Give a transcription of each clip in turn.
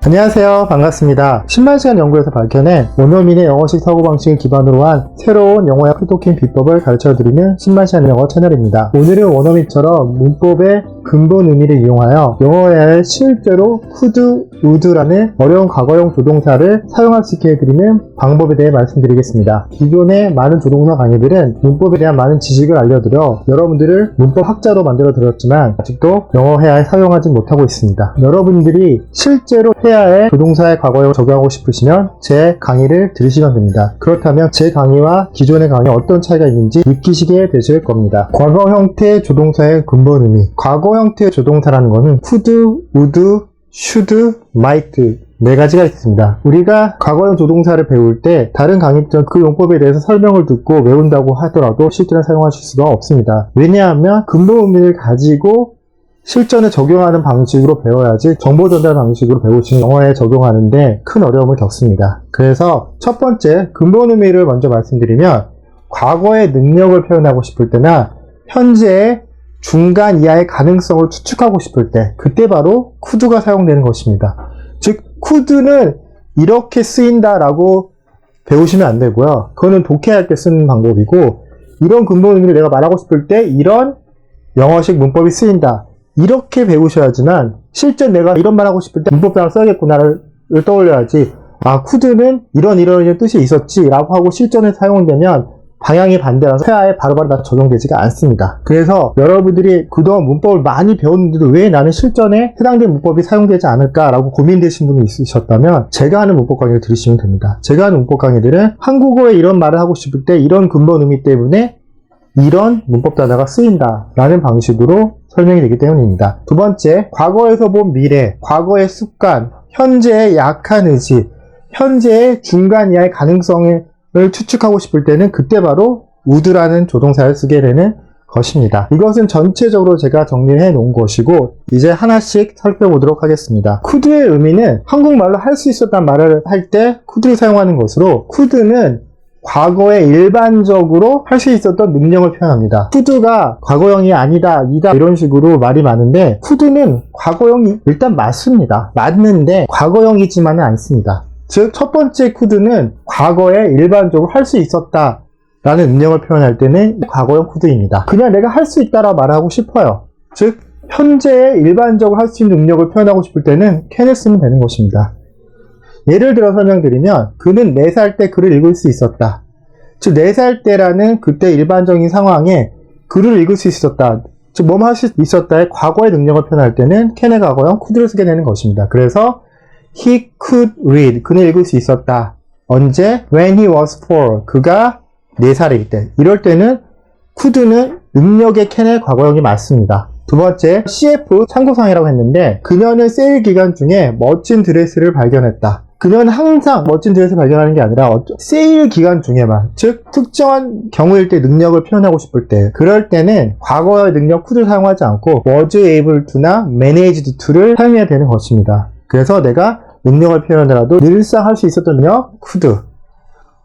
안녕하세요. 반갑습니다. 10만시간 연구에서 밝혀낸 원어민의 영어식 사고방식을 기반으로 한 새로운 영어의 필토킹 비법을 가르쳐드리는 10만시간 영어 채널입니다. 오늘은 원어민처럼 문법의 근본 의미를 이용하여 영어에 실제로 could, would라는 어려운 과거형 조동사를 사용할 수 있게 해드리는 방법에 대해 말씀드리겠습니다. 기존의 많은 조동사 강의들은 문법에 대한 많은 지식을 알려드려 여러분들을 문법 학자로 만들어 드렸지만 아직도 영어 회화에 사용하지 못하고 있습니다. 여러분들이 실제로 회화에 조동사의 과거형을 적용하고 싶으시면 제 강의를 들으시면 됩니다. 그렇다면 제 강의와 기존의 강의에 어떤 차이가 있는지 느끼시게 되실 겁니다. 과거 형태의 조동사의 근본 의미. 과거 형태의 조동사라는 것은 could, would, should, might 네 가지가 있습니다. 우리가 과거형 조동사를 배울 때 다른 강의처럼 그 용법에 대해서 설명을 듣고 외운다고 하더라도 실전에 사용하실 수가 없습니다. 왜냐하면 근본 의미를 가지고 실전에 적용하는 방식으로 배워야지 정보 전달 방식으로 배우시는 영어에 적용하는데 큰 어려움을 겪습니다. 그래서 첫 번째 근본 의미를 먼저 말씀드리면 과거의 능력을 표현하고 싶을 때나 현재의 중간 이하의 가능성을 추측하고 싶을 때 그때 바로 could가 사용되는 것입니다. 즉 could는 이렇게 쓰인다라고 배우시면 안 되고요. 그거는 독해할 때 쓰는 방법이고 이런 근본 의미를 내가 말하고 싶을 때 이런 영어식 문법이 쓰인다. 이렇게 배우셔야지만 실전 내가 이런 말 하고 싶을 때 문법상을 써야겠구나를 떠올려야지 could는 이런 뜻이 있었지 라고 하고 실전에 사용되면 방향이 반대라서 회화에 바로바로 다 적용되지가 않습니다. 그래서 여러분들이 그동안 문법을 많이 배웠는데도 왜 나는 실전에 해당된 문법이 사용되지 않을까라고 고민되신 분이 있으셨다면 제가 하는 문법 강의를 들으시면 됩니다. 제가 하는 문법 강의들은 한국어에 이런 말을 하고 싶을 때 이런 근본 의미 때문에 이런 문법 단어가 쓰인다 라는 방식으로 설명이 되기 때문입니다. 두 번째, 과거에서 본 미래, 과거의 습관, 현재의 약한 의지, 현재의 중간 이하의 가능성을 추측하고 싶을 때는 그때 바로 would라는 조동사를 쓰게 되는 것입니다. 이것은 전체적으로 제가 정리해 놓은 것이고 이제 하나씩 살펴보도록 하겠습니다. could의 의미는 한국말로 할 수 있었다는 말을 할 때 could를 사용하는 것으로 could는 과거에 일반적으로 할 수 있었던 능력을 표현합니다. could가 과거형이 아니다, 이다 이런 식으로 말이 많은데 could는 과거형이 일단 맞습니다. 맞는데 과거형이지만은 않습니다. 즉, 첫 번째 could는 과거에 일반적으로 할 수 있었다 라는 능력을 표현할 때는 과거형 could입니다. 그냥 내가 할 수 있다라 말하고 싶어요. 즉, 현재에 일반적으로 할 수 있는 능력을 표현하고 싶을 때는 can을 쓰면 되는 것입니다. 예를 들어 설명드리면 그는 4살 때 글을 읽을 수 있었다. 즉 4살 때라는 그때 일반적인 상황에 글을 읽을 수 있었다. 즉 뭐뭐 할 수 있었다의 과거의 능력을 표현할 때는 can의 과거형 could를 쓰게 되는 것입니다. 그래서 he could read. 그는 읽을 수 있었다. 언제? When he was 4. 그가 4살일 때. 이럴 때는 could는 능력의 can의 과거형이 맞습니다. 두 번째, CF 참고사항이라고 했는데 그녀는 세일 기간 중에 멋진 드레스를 발견했다. 그녀는 항상 멋진 드레스를 발견하는 게 아니라 세일 기간 중에만, 즉 특정한 경우일 때 능력을 표현하고 싶을 때 그럴 때는 과거의 능력 could를 사용하지 않고 was able to나 managed to를 사용해야 되는 것입니다. 그래서 내가 능력을 표현하더라도 늘상 할 수 있었던 능력 could,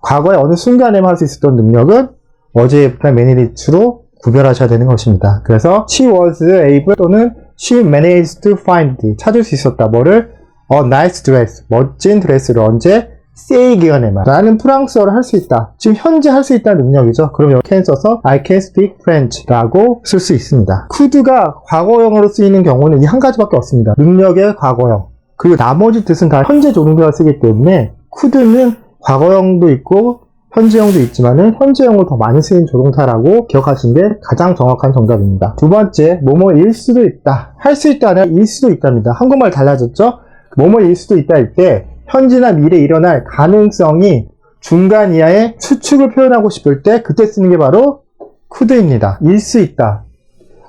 과거의 어느 순간에만 할 수 있었던 능력은 was able나 managed to로 구별하셔야 되는 것입니다. 그래서 she was able 또는 she managed to find, 찾을 수 있었다. 뭐를? A nice dress, 멋진 드레스를 언제? 세일 기간에만 라는 프랑스어를 할 수 있다. 지금 현재 할 수 있다는 능력이죠. 그럼 여기 can 써서 I can speak French 라고 쓸 수 있습니다. could가 과거형으로 쓰이는 경우는 이 한 가지밖에 없습니다. 능력의 과거형. 그리고 나머지 뜻은 다 현재 조동사가 쓰기 때문에 could는 과거형도 있고 현재형도 있지만은 현재형으로 더 많이 쓰인 조동사라고 기억하시는 게 가장 정확한 정답입니다. 두 번째, 뭐뭐일 수도 있다. 할 수 있다 아니라 일 수도 있답니다. 한국말 달라졌죠? 뭐뭐일 수도 있다 할 때 현재나 미래에 일어날 가능성이 중간 이하의 추측을 표현하고 싶을 때 그때 쓰는 게 바로 could입니다. 일 수 있다.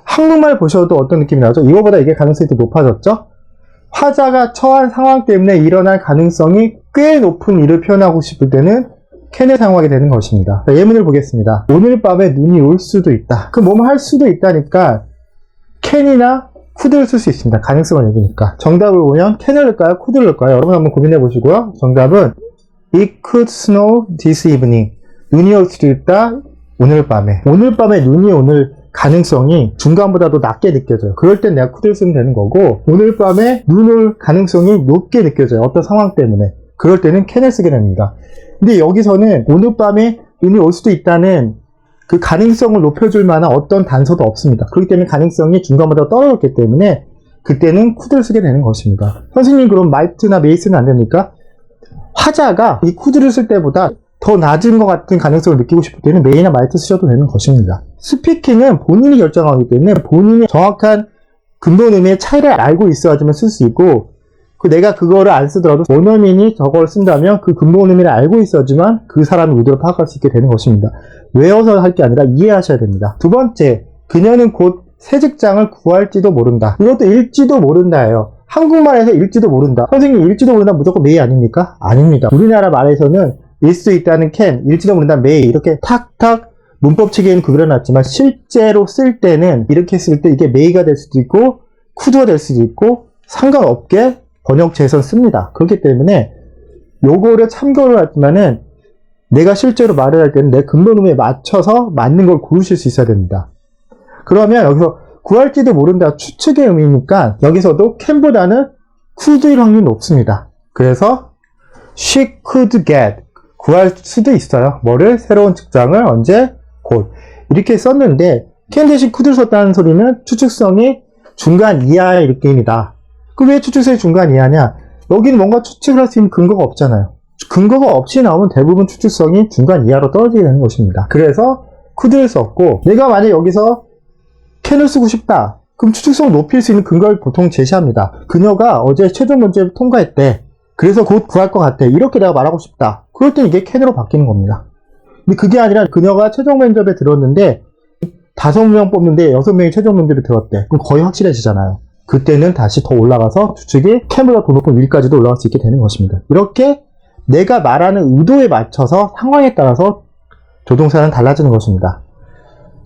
한국말 보셔도 어떤 느낌이 나죠? 이거보다 이게 가능성이 더 높아졌죠? 화자가 처한 상황 때문에 일어날 가능성이 꽤 높은 일을 표현하고 싶을 때는 can을 사용하게 되는 것입니다. 자, 예문을 보겠습니다. 오늘 밤에 눈이 올 수도 있다. 그럼 뭐뭐 할 수도 있다니까 can이나 could를 쓸 수 있습니다. 가능성을 얘기니까. 정답을 보면 can을 넣을까요? could를 넣을까요? 여러분 한번 고민해 보시고요. 정답은 It could snow this evening. 눈이 올 수도 있다. 오늘 밤에. 오늘 밤에 눈이 오늘 가능성이 중간보다도 낮게 느껴져요. 그럴 땐 내가 쿠드를 쓰면 되는 거고, 오늘 밤에 눈 올 가능성이 높게 느껴져요. 어떤 상황 때문에. 그럴 때는 캔을 쓰게 됩니다. 근데 여기서는 오늘 밤에 눈이 올 수도 있다는 그 가능성을 높여줄 만한 어떤 단서도 없습니다. 그렇기 때문에 가능성이 중간보다 떨어졌기 때문에 그때는 쿠드를 쓰게 되는 것입니다. 선생님, 그럼 마이트나 메이스는 안 됩니까? 화자가 이 쿠드를 쓸 때보다 더 낮은 것 같은 가능성을 느끼고 싶을 때는 메이나 마이트 쓰셔도 되는 것입니다. 스피킹은 본인이 결정하기 때문에 본인이 정확한 근본 의미의 차이를 알고 있어야지만 쓸 수 있고, 내가 그거를 안 쓰더라도 원어민이 저걸 쓴다면 그 근본 의미를 알고 있어야지만 그 사람의 의도를 파악할 수 있게 되는 것입니다. 외워서 할 게 아니라 이해하셔야 됩니다. 두 번째, 그녀는 곧 새 직장을 구할지도 모른다. 이것도 읽지도 모른다예요. 한국말에서 읽지도 모른다. 선생님, 읽지도 모른다 무조건 메이 아닙니까? 아닙니다. 우리나라 말에서는 일 수 있다는 can, 읽지도 모른다 메이, 이렇게 탁탁 문법 체계는 그려놨지만 실제로 쓸 때는 이렇게 쓸 때 이게 메이가 될 수도 있고 쿠드가 될 수도 있고 상관없게 번역체에선 씁니다. 그렇기 때문에 요거를 참고를 하지만은 내가 실제로 말을 할 때는 내 근본 의미에 맞춰서 맞는 걸 고르실 수 있어야 됩니다. 그러면 여기서 구할지도 모른다 추측의 의미니까 여기서도 can보다는 could일 확률이 높습니다. 그래서 she could get, 구할 수도 있어요. 뭐를? 새로운 직장을 언제? 곧. 이렇게 썼는데 can 대신 could를 썼다는 소리는 추측성이 중간 이하의 느낌이다. 그럼 왜 추측성이 중간 이하냐? 여기는 뭔가 추측을 할 수 있는 근거가 없잖아요. 근거가 없이 나오면 대부분 추측성이 중간 이하로 떨어지게 되는 것입니다. 그래서 could를 썼고, 내가 만약 여기서 can을 쓰고 싶다. 그럼 추측성을 높일 수 있는 근거를 보통 제시합니다. 그녀가 어제 최종 면접을 통과했대. 그래서 곧 구할 것 같아. 이렇게 내가 말하고 싶다. 그럴 땐 이게 can으로 바뀌는 겁니다. 근데 그게 아니라 그녀가 최종 면접에 들었는데 5명 뽑는데 6명이 최종 면접에 들었대. 그럼 거의 확실해지잖아요. 그때는 다시 더 올라가서 추측이 can보다 더 높은 위까지도 올라갈 수 있게 되는 것입니다. 이렇게 내가 말하는 의도에 맞춰서 상황에 따라서 조동사는 달라지는 것입니다.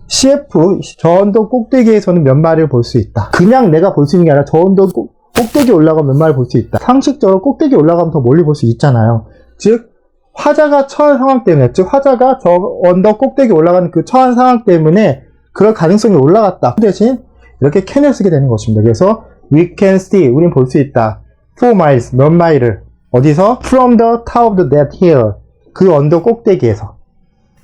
CF, 저 언덕 꼭대기에서는 몇 마리를 볼 수 있다. 그냥 내가 볼 수 있는 게 아니라 저 언덕 꼭대기에 올라가면 몇 마리를 볼 수 있다. 상식적으로 꼭대기에 올라가면 더 멀리 볼 수 있잖아요. 즉 화자가 처한 상황 때문에, 즉 화자가 저 언덕 꼭대기에 올라가는 그 처한 상황 때문에 그럴 가능성이 올라갔다. 그 대신 이렇게 can을 쓰게 되는 것입니다. 그래서 we can see, 우린 볼 수 있다. 4 miles, 몇 마일을. 어디서? from the top of that hill, 그 언덕 꼭대기에서.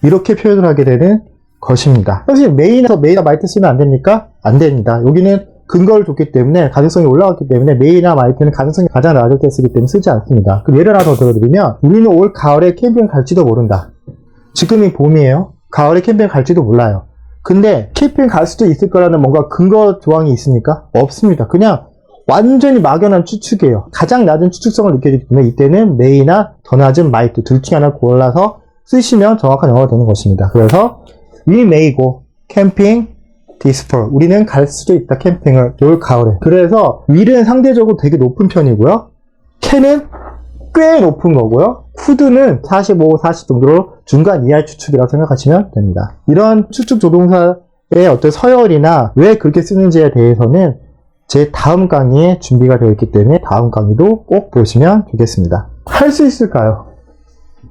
이렇게 표현을 하게 되는 것입니다. 사실 메이나 마이트 쓰면 안 됩니까? 안 됩니다. 여기는 근거를 줬기 때문에 가능성이 올라갔기 때문에 메이나 마이트는 가능성이 가장 낮을 때 쓰기 때문에 쓰지 않습니다. 그럼 예를 하나 더 들어드리면, 우리는 올 가을에 캠핑 갈지도 모른다. 지금이 봄이에요. 가을에 캠핑 갈지도 몰라요. 근데 캠핑 갈 수도 있을 거라는 뭔가 근거 조항이 있습니까? 없습니다. 그냥 완전히 막연한 추측이에요. 가장 낮은 추측성을 느껴지기 때문에 이때는 메이나 더 낮은 마이트 둘 중에 하나 골라서 쓰시면 정확한 영어가 되는 것입니다. 그래서 we may go camping this fall, 우리는 갈 수도 있다 캠핑을 올 가을에. 그래서 will은 상대적으로 되게 높은 편이고요, can은 꽤 높은 거고요, could는 45, 40 정도로 중간 이하의 추측이라고 생각하시면 됩니다. 이런 추측 조동사의 어떤 서열이나 왜 그렇게 쓰는지에 대해서는 제 다음 강의에 준비가 되어 있기 때문에 다음 강의도 꼭 보시면 되겠습니다. 할 수 있을까요?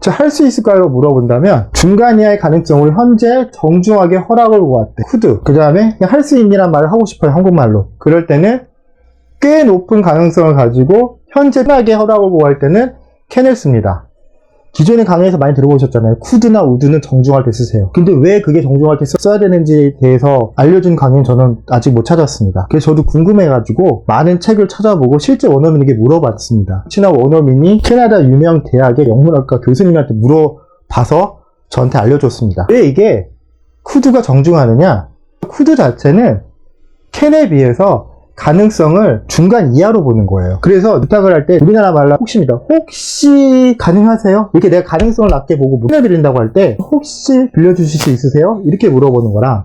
할 수 있을까요? 물어본다면 중간 이하의 가능성을 현재 정중하게 허락을 구했대. could. 그 다음에 할 수 있니란 말을 하고 싶어요. 한국말로. 그럴 때는 꽤 높은 가능성을 가지고 현재 편하게 허락을 구할 때는 can을 씁니다. 기존의 강의에서 많이 들어보셨잖아요. could나 would는 정중할 때 쓰세요. 근데 왜 그게 정중할 때 써야 되는지에 대해서 알려준 강의는 저는 아직 못 찾았습니다. 그래서 저도 궁금해가지고 많은 책을 찾아보고 실제 원어민에게 물어봤습니다. 친한 원어민이 캐나다 유명 대학의 영문학과 교수님한테 물어봐서 저한테 알려줬습니다. 왜 이게 could가 정중하느냐? could 자체는 can에 비해서 가능성을 중간 이하로 보는 거예요. 그래서 부탁을 할 때 우리나라 말로 혹시입니다. 혹시 가능하세요? 이렇게 내가 가능성을 낮게 보고 빌려드린다고 할 때 혹시 빌려주실 수 있으세요? 이렇게 물어보는 거랑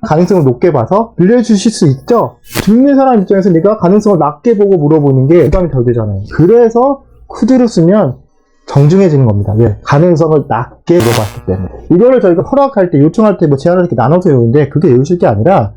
가능성을 높게 봐서 빌려주실 수 있죠? 듣는 사람 입장에서 내가 가능성을 낮게 보고 물어보는 게 부담이 덜 되잖아요. 그래서 could를 쓰면 정중해지는 겁니다. 왜? 가능성을 낮게 물어봤기 때문에. 이거를 저희가 허락할 때, 요청할 때 제안을 이렇게 나눠서 외우는데 그게 외우실 게 아니라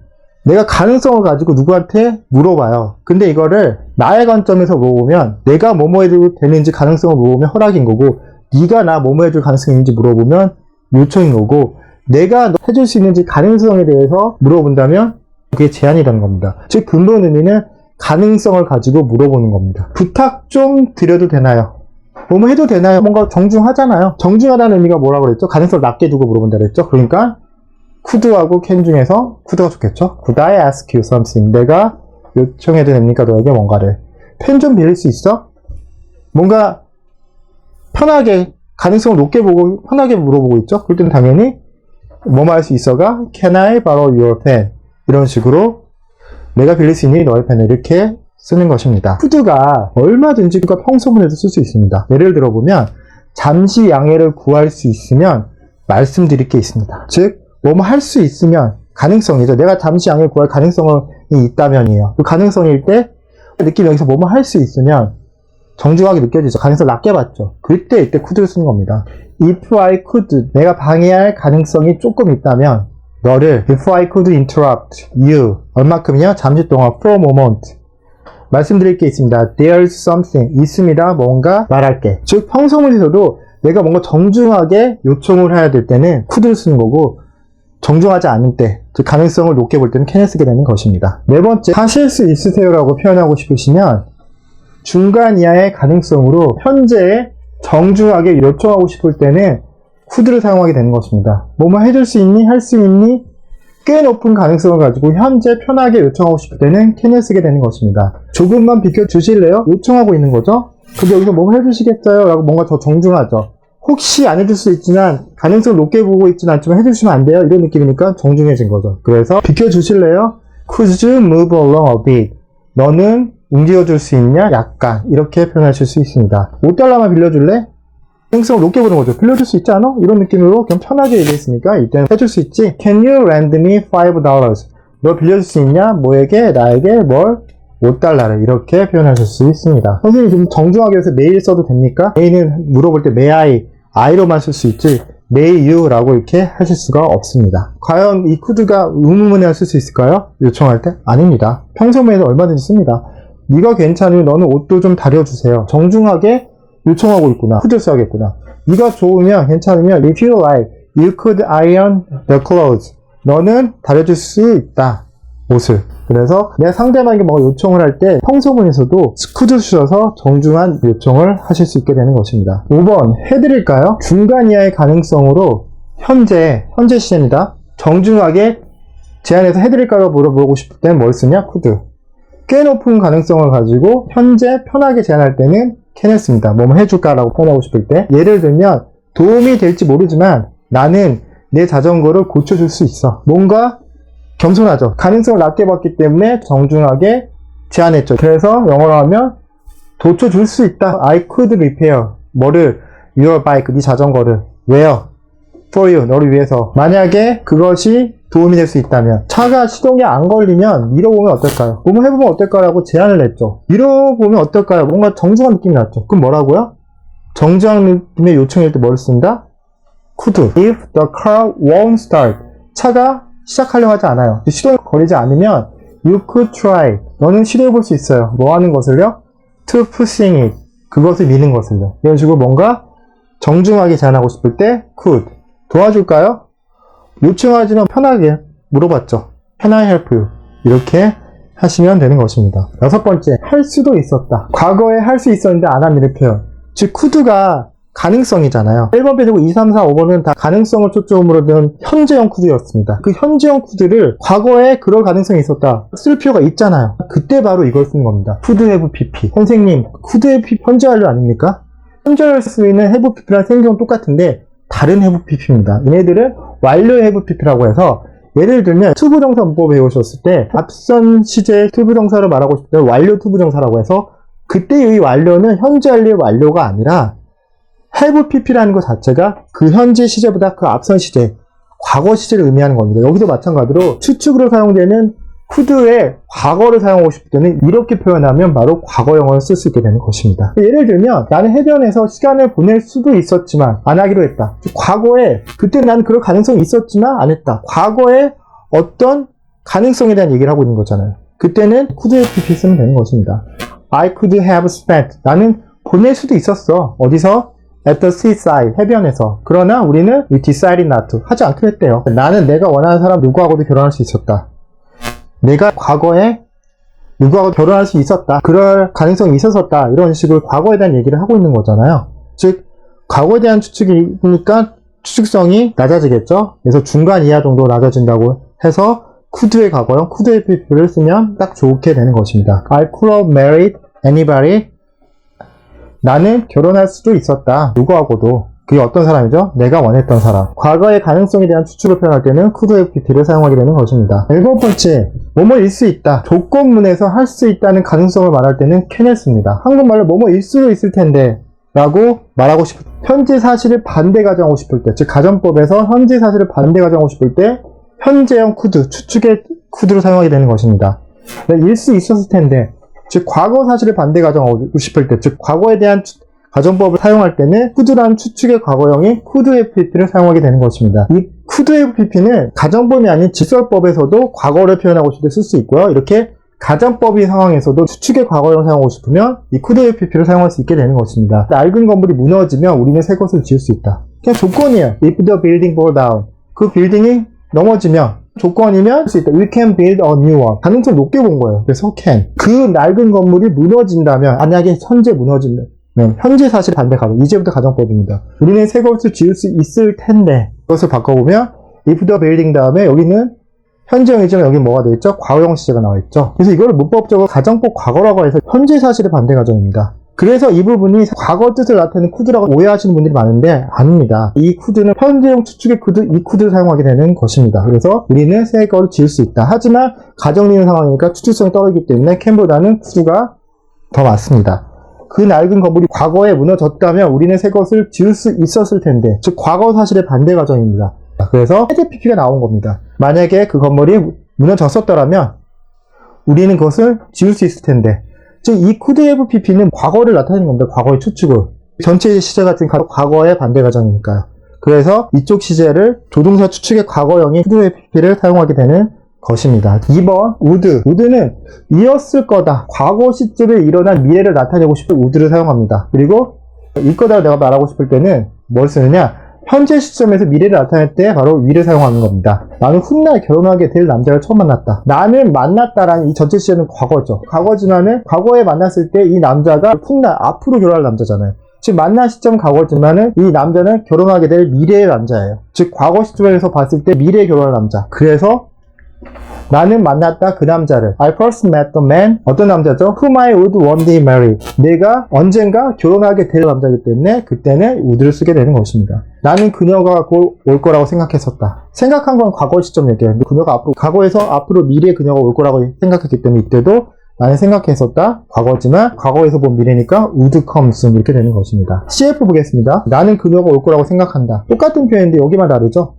내가 가능성을 가지고 누구한테 물어봐요. 근데 이거를 나의 관점에서 물어보면 내가 뭐뭐 해도 되는지 가능성을 물어보면 허락인 거고, 네가 나 뭐뭐 해줄 가능성이 있는지 물어보면 요청인 거고, 내가 해줄 수 있는지 가능성에 대해서 물어본다면 그게 제안이라는 겁니다. 즉 근본 의미는 가능성을 가지고 물어보는 겁니다. 부탁 좀 드려도 되나요? 뭐뭐 해도 되나요? 뭔가 정중하잖아요. 정중하다는 의미가 뭐라고 그랬죠? 가능성을 낮게 두고 물어본다 그랬죠? 그러니까 could하고 can 중에서 could가 좋겠죠? Could I ask you something? 내가 요청해도 됩니까? 너에게 뭔가를. 펜 좀 빌릴 수 있어? 뭔가 편하게 가능성을 높게 보고 편하게 물어보고 있죠? 그럴 땐 당연히 뭐뭐 할 수 있어가 Can I borrow your pen? 이런 식으로 내가 빌릴 수 있니? 너의 펜을 이렇게 쓰는 것입니다. could가 얼마든지 평소문에도 쓸 수 있습니다. 예를 들어보면 잠시 양해를 구할 수 있으면 말씀드릴 게 있습니다. 즉 뭐뭐 할 수 있으면 가능성이죠. 내가 잠시 양해를 구할 가능성이 있다면이에요. 그 가능성일 때 느낌 여기서 뭐뭐 할 수 있으면 정중하게 느껴지죠. 가능성 낮게 봤죠. 그때 이때 could를 쓰는 겁니다. If I could, 내가 방해할 가능성이 조금 있다면 너를 If I could interrupt you 얼마큼이요? 잠시 동안 for a moment 말씀드릴 게 있습니다. There's something 있습니다. 뭔가 말할 게. 즉 평소문에서도 내가 뭔가 정중하게 요청을 해야 될 때는 could를 쓰는 거고 정중하지 않을 때, 즉 가능성을 높게 볼 때는 can을 쓰게 되는 것입니다. 네 번째, 하실 수 있으세요라고 표현하고 싶으시면 중간 이하의 가능성으로 현재에 정중하게 요청하고 싶을 때는 could를 사용하게 되는 것입니다. 뭐뭐 해줄 수 있니? 할 수 있니? 꽤 높은 가능성을 가지고 현재 편하게 요청하고 싶을 때는 can을 쓰게 되는 것입니다. 조금만 비켜주실래요? 요청하고 있는 거죠? 근데 여기서 뭐 해주시겠어요? 라고 뭔가 더 정중하죠. 혹시 안 해줄 수 있지만 가능성을 높게 보고 있지는 않지만 해주시면 안 돼요? 이런 느낌이니까 정중해진 거죠. 그래서 비켜주실래요? Could you move along a bit? 너는 움직여줄 수 있냐? 약간 이렇게 표현하실 수 있습니다. $5만 빌려줄래? 가능성을 높게 보는 거죠. 빌려줄 수 있지 않아? 이런 느낌으로 그냥 편하게 얘기했으니까 이때는 해줄 수 있지. Can you lend me $5? 너 빌려줄 수 있냐? 뭐에게? 나에게 뭘? $5를 이렇게 표현하실 수 있습니다. 선생님 좀 정중하게 해서 메일 써도 됩니까? 메일은 물어볼 때 may I로만 쓸 수 있지 may you라고 이렇게 하실 수가 없습니다. 과연 이 could가 의문문에 쓸 수 있을까요? 요청할 때? 아닙니다. 평소문에는 얼마든지 씁니다. 네가 괜찮으면 너는 옷도 좀 다려주세요. 정중하게 요청하고 있구나. could를 써야겠구나. 네가 좋으면 괜찮으면 if you like, you could iron the clothes. 너는 다려줄 수 있다. 옷을. 그래서 내가 상대방에게 뭔가 요청을 할 때 평소문에서도 could를 쓰셔서 정중한 요청을 하실 수 있게 되는 것입니다. 5번 해드릴까요? 중간 이하의 가능성으로 현재 시제입니다. 정중하게 제안해서 해드릴까요? 물어보고 싶을 땐 뭘 쓰냐? could. 꽤 높은 가능성을 가지고 현재 편하게 제안할 때는 can을 씁니다. 뭐뭐 해줄까라고 표현하고 싶을 때 예를 들면 도움이 될지 모르지만 나는 내 자전거를 고쳐줄 수 있어. 뭔가 겸손하죠. 가능성을 낮게 봤기 때문에 정중하게 제안했죠. 그래서 영어로 하면 고쳐줄 수 있다. I could repair 뭐를? Your bike, 네 자전거를. Where? For you, 너를 위해서. 만약에 그것이 도움이 될 수 있다면 차가 시동이 안 걸리면 밀어보면 어떨까요? 뭐뭐 해보면 어떨까라고 제안을 했죠. 밀어보면 어떨까요? 뭔가 정중한 느낌이 났죠. 그럼 뭐라고요? 정중한 느낌의 요청일 때 뭘 쓴다? could. If the car won't start. 차가 시작하려고 하지 않아요. 시동이 걸리지 않으면 you could try. 너는 시도해볼 수 있어요. 뭐 하는 것을요? to pushing it. 그것을 미는 것을요. 이런 식으로 뭔가 정중하게 제안하고 싶을 때 could. 도와줄까요? 요청하지만 편하게 물어봤죠. Can I help you? 이렇게 하시면 되는 것입니다. 6번째, 할 수도 있었다. 과거에 할 수 있었는데 안 하는 표현. 즉 could가 가능성이잖아요. 1번 빼고 2, 3, 4, 5번은 다 가능성을 초점으로 둔 현재형 could였습니다. 그 현재형 could를 과거에 그럴 가능성이 있었다 쓸 필요가 있잖아요. 그때 바로 이걸 쓰는 겁니다. could have pp. 선생님, could have pp 현재 완료 아닙니까? 현재 완료 쓸 수 있는 have pp랑 생경은 똑같은데 다른 have pp입니다. 얘네들은 완료 have pp라고 해서 예를 들면 투부정사 문법 배우셨을 때 앞선 시제 투부정사를 말하고 싶을 때 완료 투부정사라고 해서 그때 이 완료는 현재 완료의 완료가 아니라 have pp라는 것 자체가 그 현재 시제보다 그 앞선 시제, 과거 시제를 의미하는 겁니다. 여기도 마찬가지로 추측으로 사용되는 could의 과거를 사용하고 싶을 때는 이렇게 표현하면 바로 과거형을 쓸 수 있게 되는 것입니다. 예를 들면 나는 해변에서 시간을 보낼 수도 있었지만 안 하기로 했다. 과거에 그때 나는 그럴 가능성이 있었지만 안 했다. 과거에 어떤 가능성에 대한 얘기를 하고 있는 거잖아요. 그때는 could pp 쓰면 되는 것입니다. I could have spent. 나는 보낼 수도 있었어. 어디서? at the seaside, 해변에서. 그러나 우리는 we decided not to, 하지 않기로 했대요. 나는 내가 원하는 사람 누구하고도 결혼할 수 있었다. 내가 과거에 누구하고 결혼할 수 있었다. 그럴 가능성이 있었었다. 이런 식으로 과거에 대한 얘기를 하고 있는 거잖아요. 즉, 과거에 대한 추측이니까 추측성이 낮아지겠죠. 그래서 중간 이하 정도 낮아진다고 해서 could의 과거형, could의 pp를 쓰면 딱 좋게 되는 것입니다. I could have married anybody. 나는 결혼할 수도 있었다. 누구하고도. 그게 어떤 사람이죠? 내가 원했던 사람. 과거의 가능성에 대한 추측을 표현할 때는 could have pp를 사용하게 되는 것입니다. 7번째, 뭐뭐일 수 있다. 조건문에서 할 수 있다는 가능성을 말할 때는 can을 씁니다. 한국말로 뭐뭐일 수도 있을 텐데 라고 말하고 싶을 때, 현재 사실을 반대 가정하고 싶을 때, 즉 가정법에서 현재 사실을 반대 가정하고 싶을 때 현재형 could, 추측의 could를 사용하게 되는 것입니다. 일 수 있었을 텐데, 즉 과거 사실을 반대 가정하고 싶을 때, 즉 과거에 대한 가정법을 사용할 때는 could라는 추측의 과거형인 could have pp를 사용하게 되는 것입니다. 이 could have pp는 가정법이 아닌 직설법에서도 과거를 표현하고 싶을 때 쓸 수 있고요. 이렇게 가정법인 상황에서도 추측의 과거형을 사용하고 싶으면 이 could have pp를 사용할 수 있게 되는 것입니다. 낡은 건물이 무너지면 우리는 새 것을 지을 수 있다. 그냥 조건이에요. If the building fall down. 그 빌딩이 넘어지면 조건이면 할 수 있다. We can build a new one. 가능성 높게 본 거예요. 그래서 can. 그 낡은 건물이 무너진다면, 만약에 현재 무너진다면, 현재 사실 반대 가정. 이제부터 가정법입니다. 우리는 새 것을 지을 수 있을 텐데, 그것을 바꿔보면 if the building 다음에 여기는 현재형이지만 여기 뭐가 되어있죠? 과거형 시제가 나와있죠. 그래서 이걸 문법적으로 가정법 과거라고 해서 현재 사실의 반대 가정입니다. 그래서 이 부분이 과거 뜻을 나타내는 could라고 오해하시는 분들이 많은데 아닙니다. 이 could는 현재형 추측의 could, 이 could를 사용하게 되는 것입니다. 그래서 우리는 새 거를 지을 수 있다. 하지만 가정리는 상황이니까 추측성이 떨어지기 때문에 can보다는 could가 더 맞습니다. 그 낡은 건물이 과거에 무너졌다면 우리는 새 것을 지을 수 있었을 텐데, 즉 과거 사실의 반대 가정입니다. 그래서 had pp가 나온 겁니다. 만약에 그 건물이 무너졌었더라면 우리는 그것을 지을 수 있을 텐데, 즉 이 could have pp는 과거를 나타내는 겁니다. 과거의 추측을. 전체 시제 같은 과거의 반대 가정이니까요. 그래서 이쪽 시제를 조동사 추측의 과거형인 could have pp를 사용하게 되는 것입니다. 2번 would. would는 이었을 거다. 과거 시점에 일어난 미래를 나타내고 싶을 would를 사용합니다. 그리고 일 거다 내가 말하고 싶을 때는 뭘 쓰느냐? 현재 시점에서 미래를 나타낼 때 바로 위를 사용하는 겁니다. 나는 훗날 결혼하게 될 남자를 처음 만났다. 나는 만났다라는 이 전체 시제는 과거죠. 과거지만은 과거에 만났을 때 이 남자가 훗날 앞으로 결혼할 남자잖아요. 즉 만난 시점 과거지만은 이 남자는 결혼하게 될 미래의 남자예요. 즉 과거 시점에서 봤을 때 미래에 결혼할 남자. 그래서 나는 만났다 그 남자를. I first met the man. 어떤 남자죠? Whom I would one day marry. 내가 언젠가 결혼하게 될 남자이기 때문에 그때는 would를 쓰게 되는 것입니다. 나는 그녀가 곧 올 거라고 생각했었다. 생각한 건 과거 시점 얘기예요. 그녀가 앞으로, 과거에서 앞으로 미래에 그녀가 올 거라고 생각했기 때문에 이때도 나는 생각했었다. 과거지만 과거에서 본 미래니까 would come soon 이렇게 되는 것입니다. CF 보겠습니다. 나는 그녀가 올 거라고 생각한다. 똑같은 표현인데 여기만 다르죠?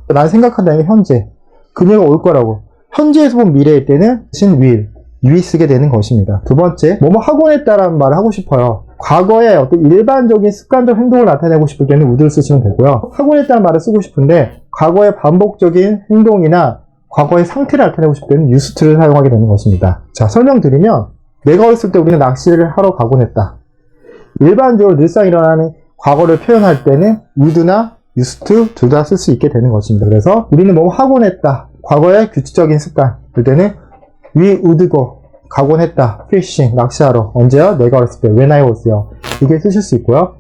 나는 생각한다는 게 현재. 그녀가 올 거라고. 현재에서 본 미래일 때는 신 will, will 쓰게 되는 것입니다. 두 번째, 뭐뭐 하곤 했다라는 말을 하고 싶어요. 과거의 어떤 일반적인 습관적 행동을 나타내고 싶을 때는 would를 쓰시면 되고요. 하곤 했다는 말을 쓰고 싶은데 과거의 반복적인 행동이나 과거의 상태를 나타내고 싶을 때는 used to를 사용하게 되는 것입니다. 자, 설명드리면 내가 어렸을 때 우리는 낚시를 하러 가곤 했다. 일반적으로 늘상 일어나는 과거를 표현할 때는 would나 used to 둘 다 쓸 수 있게 되는 것입니다. 그래서 우리는 뭐 하곤 했다. 과거의 규칙적인 습관. 그럴 때는 we would go. 가곤 했다. fishing. 낚시하러. 언제요? 내가 어렸을 때. when I was young. 이게 쓰실 수 있고요.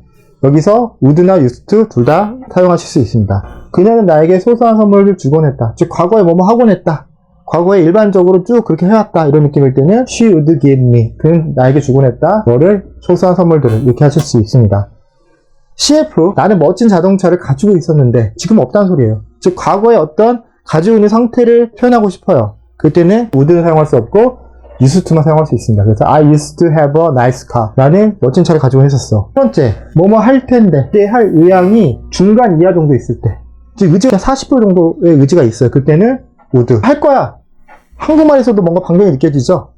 여기서 would나 used to 둘 다 사용하실 수 있습니다. 그녀는 나에게 소소한 선물을 주곤 했다. 즉 과거에 뭐뭐 하곤 했다. 과거에 일반적으로 쭉 그렇게 해왔다. 이런 느낌일 때는 she would give me. 그는 나에게 주곤 했다. 너를 소소한 선물들을 이렇게 하실 수 있습니다. CF. 나는 멋진 자동차를 가지고 있었는데 지금 없다는 소리예요. 즉 과거에 어떤 가지고 있는 상태를 표현하고 싶어요. 그때는 would를 사용할 수 없고 used to만 사용할 수 있습니다. 그래서 I used to have a nice car. 나는 멋진 차를 가지고 있었어. 첫 번째, 뭐뭐 할 텐데 그때 할 의향이 중간 이하 정도 있을 때, 즉 의지가 40% 정도의 의지가 있어요. 그때는 would. 할 거야. 한국말에서도 뭔가 반경이 느껴지죠?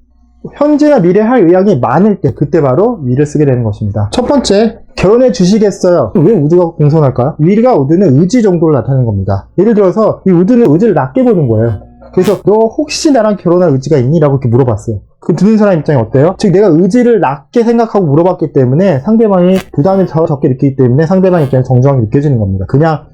현재나 미래 할 의향이 많을 때 그때 바로 will을 쓰게 되는 것입니다. 첫 번째, 결혼해 주시겠어요? 왜 would가 공손할까요? will과 would는 의지 정도를 나타내는 겁니다. 예를 들어서 이 would는 의지를 낮게 보는 거예요. 그래서 너 혹시 나랑 결혼할 의지가 있니? 라고 이렇게 물어봤어요. 그 듣는 사람 입장이 어때요? 즉 내가 의지를 낮게 생각하고 물어봤기 때문에 상대방이 부담을 적게 느끼기 때문에 상대방 입장에서 정중하게 느껴지는 겁니다. 그냥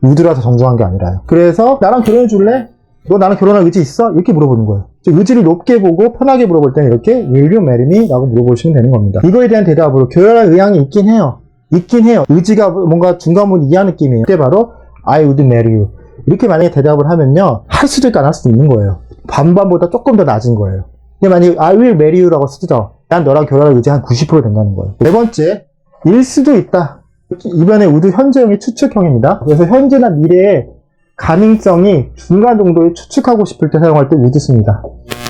우드라서 정중한 게 아니라요. 그래서 나랑 결혼해 줄래? 너 나랑 결혼할 의지 있어? 이렇게 물어보는 거예요. 즉 의지를 높게 보고 편하게 물어볼 때는 이렇게 Will you marry me? 라고 물어보시면 되는 겁니다. 이거에 대한 대답으로 결혼할 의향이 있긴 해요. 의지가 뭔가 중간부분 이해한 느낌이에요. 그때 바로 I would marry you. 이렇게 만약에 대답을 하면요. 할 수도 있고 안 할 수도 있는 거예요. 반반보다 조금 더 낮은 거예요. 근데 만약에 I will marry you 라고 쓰죠. 난 너랑 결혼할 의지 한 90% 된다는 거예요. 네 번째, 일 수도 있다. 이번에 would 현재형이 추측형입니다. 그래서 현재나 미래의 가능성이 중간 정도에 추측하고 싶을 때 사용할 때 would 씁니다.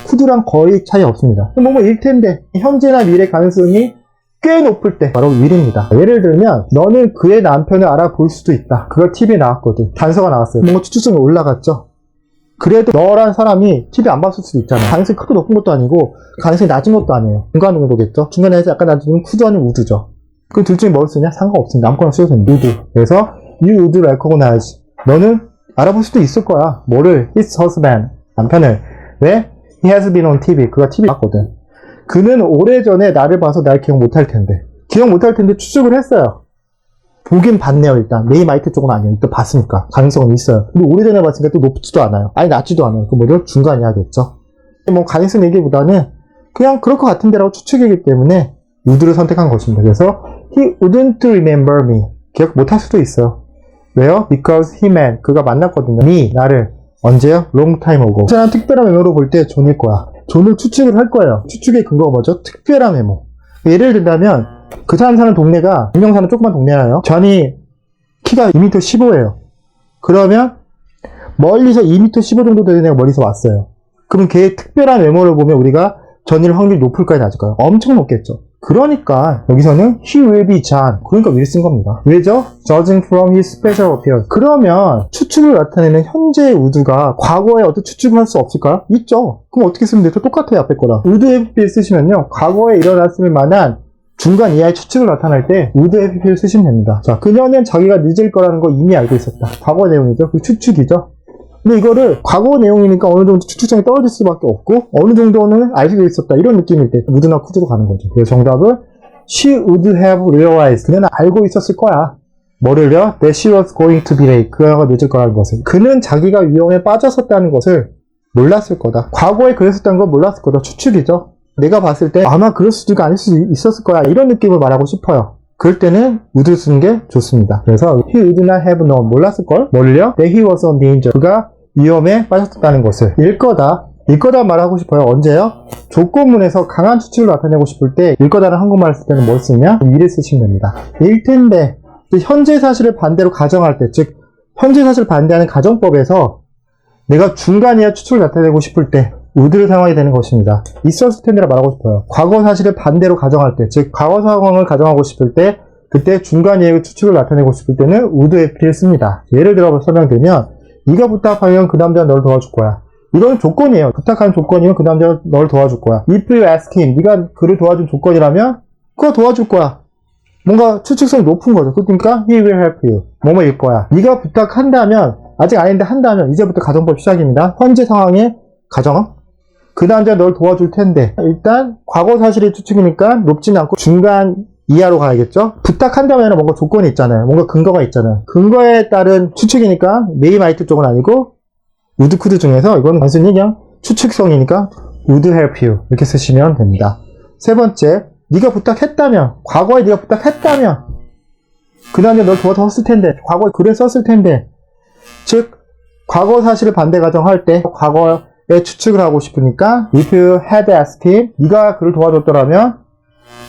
could랑 거의 차이 없습니다. 일 텐데 현재나 미래 가능성이 꽤 높을 때 바로 will입니다. 예를 들면 너는 그의 남편을 알아볼 수도 있다. 그걸 TV에 나왔거든. 단서가 나왔어요. 뭔가 추측성이 올라갔죠. 그래도 너란 사람이 TV 안 봤을 수도 있잖아. 가능성이 크고 높은 것도 아니고 가능성이 낮은 것도 아니에요. 중간 정도겠죠. 중간에서 약간 낮은 could 아니면 would죠. 그럼 둘 중에 뭘 쓰냐? 상관없습니다. 아무거나 쓰셔도 됩니다. would. 그래서 you would recognize. 너는 알아볼 수도 있을 거야. 뭐를? his husband. 남편을. 왜? he has been on TV. 그가 TV 봤거든. 그는 오래전에 나를 봐서 날 기억 못할 텐데. 기억 못할 텐데 추측을 했어요. 보긴 봤네요, 일단. 메이마이트 쪽은 아니에요. 일단 봤으니까. 가능성은 있어요. 근데 오래전에 봤으니까 또 높지도 않아요. 아니, 낮지도 않아요. 그 뭐죠? 중간이야겠죠. 뭐, 가능성 얘기보다는 그냥 그럴 것 같은데라고 추측이기 때문에 would를 선택한 것입니다. 그래서 he wouldn't remember me. 기억 못할 수도 있어요. 왜요? Because he met. 그가 만났거든요. me, 나를. 언제요? Long time ago. 특별한 특별한 외모로 볼 때 존일 거야. 존을 추측을 할 거예요. 추측의 근거가 뭐죠? 특별한 외모. 예를 들자면 그 사람 사는 동네가 분명 사는 조그만 동네예요. 존이 키가 2m 15예요. 그러면 멀리서 2m 15 정도 되는 애가 멀리서 왔어요. 그럼 걔의 특별한 외모를 보면 우리가 존일 확률이 높을까요? 낮을까요? 엄청 높겠죠. 그러니까 여기서는 he will be John. 그러니까 will 쓴 겁니다. 왜죠? Judging from his special appearance. 그러면 추측을 나타내는 현재의 would가 과거에 어떤 추측을 할 수 없을까요? 있죠. 그럼 어떻게 쓰면 되죠? 똑같아요. 앞에 거랑. would FP를 쓰시면요. 과거에 일어났을 만한 중간 이하의 추측을 나타낼 때 would FP를 쓰시면 됩니다. 자, 그녀는 자기가 늦을 거라는 거 이미 알고 있었다. 과거 내용이죠. 그 추측이죠. 근데 이거를 과거 내용이니까 어느 정도 추측성이 떨어질 수밖에 없고 어느 정도는 알 수도 있었다 이런 느낌일 때 would나 could로 가는 거죠. 그래서 정답은 she would have realized. 그는 알고 있었을 거야. 뭐를요? that she was going to be late. 그가 늦을 거라는 것을. 그는 자기가 위험에 빠졌었다는 것을 몰랐을 거다. 과거에 그랬었다는 걸 몰랐을 거다. 추측이죠. 내가 봤을 때 아마 그럴 수도 있고 아닐 수도 있었을 거야 이런 느낌을 말하고 싶어요. 그럴 때는 would 쓰는 게 좋습니다. 그래서 he would not have known. 몰랐을걸? 뭘요? that he was on danger. 그가 위험에 빠졌다는 것을. 일거다 말하고 싶어요. 언제요? 조건문에서 강한 추측을 나타내고 싶을 때 일거다는 한국말을 쓸 때는 뭘 쓰냐? 위를 쓰시면 됩니다. 일 텐데 현재 사실을 반대로 가정할 때, 즉 현재 사실을 반대하는 가정법에서 내가 중간이야 추측을 나타내고 싶을 때 would를 사용하게 되는 것입니다. 있었을 텐데라 말하고 싶어요. 과거 사실을 반대로 가정할 때, 즉 과거 상황을 가정하고 싶을 때 그때 중간 예의 추측을 나타내고 싶을 때는 would FP를 씁니다. 예를 들어 설명드리면 네가 부탁하면 그 남자가 널 도와줄 거야. 이건 조건이에요. 부탁하는 조건이면 그 남자가 널 도와줄 거야. If you ask him, 네가 그를 도와준 조건이라면 그가 도와줄 거야. 뭔가 추측성이 높은 거죠. 그러니까 he will help you. 뭐뭐일 거야. 네가 부탁한다면, 아직 아닌데 한다면 이제부터 가정법 시작입니다. 현재 상황의 가정. 그 남자 널 도와줄 텐데 일단 과거 사실의 추측이니까 높진 않고 중간 이하로 가야겠죠. 부탁한다면 뭔가 조건이 있잖아요. 뭔가 근거가 있잖아요. 근거에 따른 추측이니까 메이마이트 쪽은 아니고 would, could 중에서 이건 단순히 그냥 추측성이니까 would help you 이렇게 쓰시면 됩니다. 세 번째, 네가 부탁했다면, 과거에 네가 부탁했다면 그 남자 널 도와줬을 텐데, 과거에 글을 썼을 텐데, 즉 과거 사실을 반대 가정할 때 과거에 추측을 하고 싶으니까 if you had asked him, 네가 그를 도와줬더라면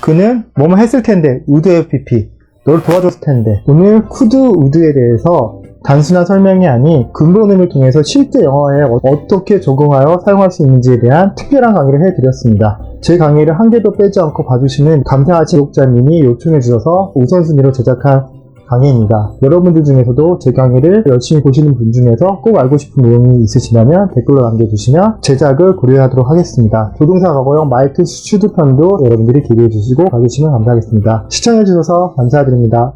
그는 뭐뭐 했을 텐데 would FPP, 널 도와줬을 텐데. 오늘 could, would에 대해서 단순한 설명이 아닌 근본음을 통해서 실제 영어에 어떻게 적용하여 사용할 수 있는지에 대한 특별한 강의를 해드렸습니다. 제 강의를 한 개도 빼지 않고 봐주시는 감사하신 구독자님이 요청해 주셔서 우선순위로 제작한 강의입니다. 여러분들 중에서도 제 강의를 열심히 보시는 분 중에서 꼭 알고 싶은 내용이 있으시다면 댓글로 남겨주시면 제작을 고려하도록 하겠습니다. 조동사 과거형 마이트 슈드 편도 여러분들이 기대해 주시고 봐주시면 감사하겠습니다. 시청해 주셔서 감사드립니다.